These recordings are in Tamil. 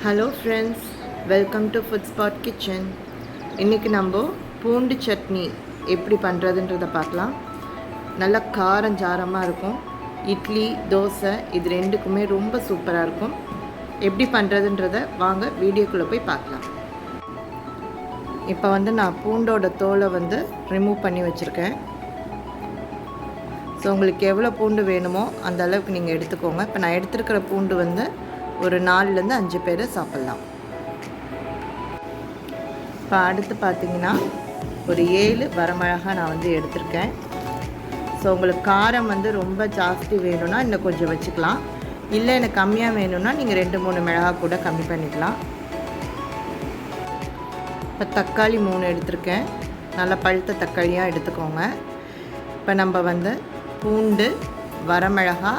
Hello friends, welcome to food spot kitchen. இன்றைக்கி நம்ம பூண்டு சட்னி எப்படி பண்ணுறதுன்றதை பார்க்கலாம். நல்லா காரம் ஜாரமாக இருக்கும். இட்லி, தோசை இது ரெண்டுக்குமே ரொம்ப சூப்பராக இருக்கும். எப்படி பண்ணுறதுன்றதை வாங்க வீடியோக்குள்ளே போய் பார்க்கலாம். இப்போ நான் பூண்டோட தோலை ரிமூவ் பண்ணி வச்சுருக்கேன். ஸோ உங்களுக்கு எவ்வளோ பூண்டு வேணுமோ அந்த அளவுக்கு நீங்கள் எடுத்துக்கோங்க. இப்போ நான் எடுத்துருக்கிற பூண்டு ஒரு 4லேருந்து 5 பேர் சாப்பிட்லாம். இப்போ அடுத்து பார்த்திங்கன்னா ஒரு 7 வரமிளகா நான் எடுத்திருக்கேன். ஸோ உங்களுக்கு காரம் ரொம்ப ஜாஸ்தி வேணும்னா இன்னும் கொஞ்சம் வச்சுக்கலாம். இல்லை எனக்கு கம்மியாக வேணும்னா நீங்கள் 2-3 மிளகா கூட கம்மி பண்ணிக்கலாம். இப்போ தக்காளி 3 எடுத்திருக்கேன். நல்லா பழுத்த தக்காளியாக எடுத்துக்கோங்க. இப்போ நம்ம பூண்டு, வரமிளகா,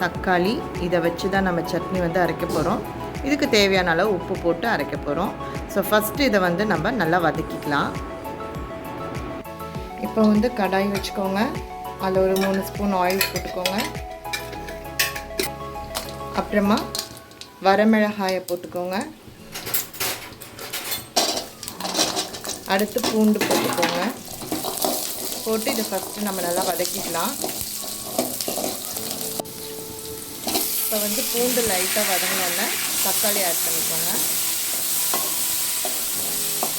தக்காளி இதை வச்சு தான் நம்ம சட்னி அரைக்க போகிறோம். இதுக்கு தேவையான அளவு உப்பு போட்டு அரைக்க போகிறோம். ஸோ ஃபஸ்ட்டு இதை நம்ம நல்லா வதக்கிக்கலாம். இப்போ கடாய் வச்சுக்கோங்க. அதில் ஒரு 3 ஸ்பூன் ஆயில் போட்டுக்கோங்க. அப்புறமா வரமிளகாயை போட்டுக்கோங்க. அடுத்து பூண்டு போட்டுக்கோங்க. போட்டு இதை ஃபஸ்ட்டு நம்ம நல்லா வதக்கிக்கலாம். இப்போ பூண்டு லைட்டாக வதங்கினோன்னே தக்காளி ஆட் பண்ணிக்கோங்க.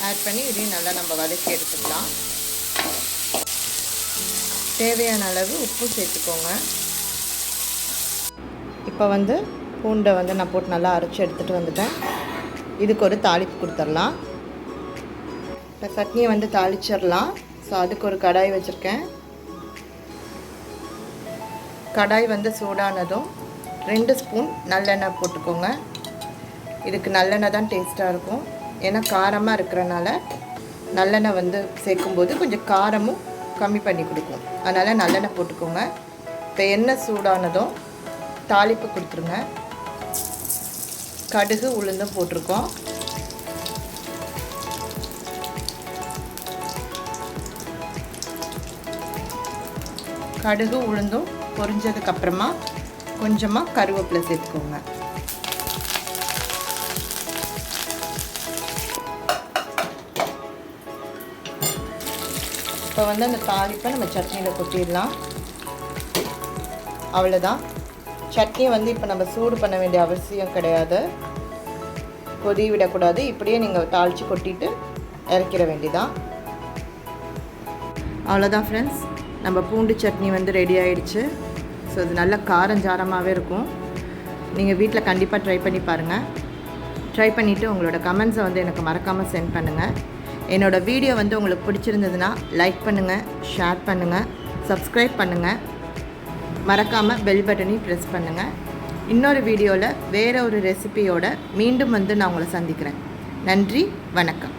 ஆட் பண்ணி இதையும் நல்லா நம்ம வதக்கி எடுத்துக்கலாம். தேவையான அளவு உப்பு சேர்த்துக்கோங்க. இப்போ பூண்டை நான் போட்டு நல்லா அரைச்சி எடுத்துகிட்டு வந்துட்டேன். இதுக்கு ஒரு தாளிப்பு கொடுத்துடலாம். இப்போ சட்னியை தாளிச்சிடலாம். ஸோ அதுக்கு ஒரு கடாய் வச்சுருக்கேன். கடாய் சூடானதும் 2 ஸ்பூன் நல்லெண்ணெய் போட்டுக்கோங்க. இதுக்கு நல்லெண்ணெய் தான் டேஸ்ட்டாக இருக்கும். ஏன்னா காரமாக இருக்கிறனால நல்லெண்ணெய் சேர்க்கும்போது கொஞ்சம் காரமும் கம்மி பண்ணி கொடுக்கும். அதனால் நல்லெண்ணெய் போட்டுக்கோங்க. இப்போ எண்ணெய் சூடானதும் தாளிப்பு கொடுத்துருங்க. கடுகு, உளுந்தும் போட்டிருக்கோம். கடுகு, உளுந்தும் பொரிஞ்சதுக்கப்புறமா கொஞ்சமாக கருவேப்பிலை சேர்த்துக்கோங்க. இப்போ அந்த தாளிப்பை நம்ம சட்னியில் கொட்டிடலாம். அவ்வளோதான். சட்னி இப்போ நம்ம சூடு பண்ண வேண்டிய அவசியம் கிடையாது. கொதி விடக்கூடாது. இப்படியே நீங்கள் தாளித்து கொட்டிட்டு இறக்கிற வேண்டியதான். அவ்வளோதான் ஃப்ரெண்ட்ஸ், நம்ம பூண்டு சட்னி ரெடி ஆகிடுச்சு. ஸோ இது நல்ல காரஞ்சாரமாகவே இருக்கும். நீங்கள் வீட்டில் கண்டிப்பாக ட்ரை பண்ணி பாருங்கள். ட்ரை பண்ணிவிட்டு உங்களோட கமெண்ட்ஸை எனக்கு மறக்காமல் சென்ட் பண்ணுங்கள். என்னோடய வீடியோ உங்களுக்கு பிடிச்சிருந்ததுன்னா லைக் பண்ணுங்கள், ஷேர் பண்ணுங்கள், சப்ஸ்கிரைப் பண்ணுங்கள். மறக்காமல் பெல் பட்டனையும் ப்ரெஸ் பண்ணுங்கள். இன்னொரு வீடியோவில் வேறு ஒரு ரெசிபியோட மீண்டும் நான் உங்களை சந்திக்கிறேன். நன்றி, வணக்கம்.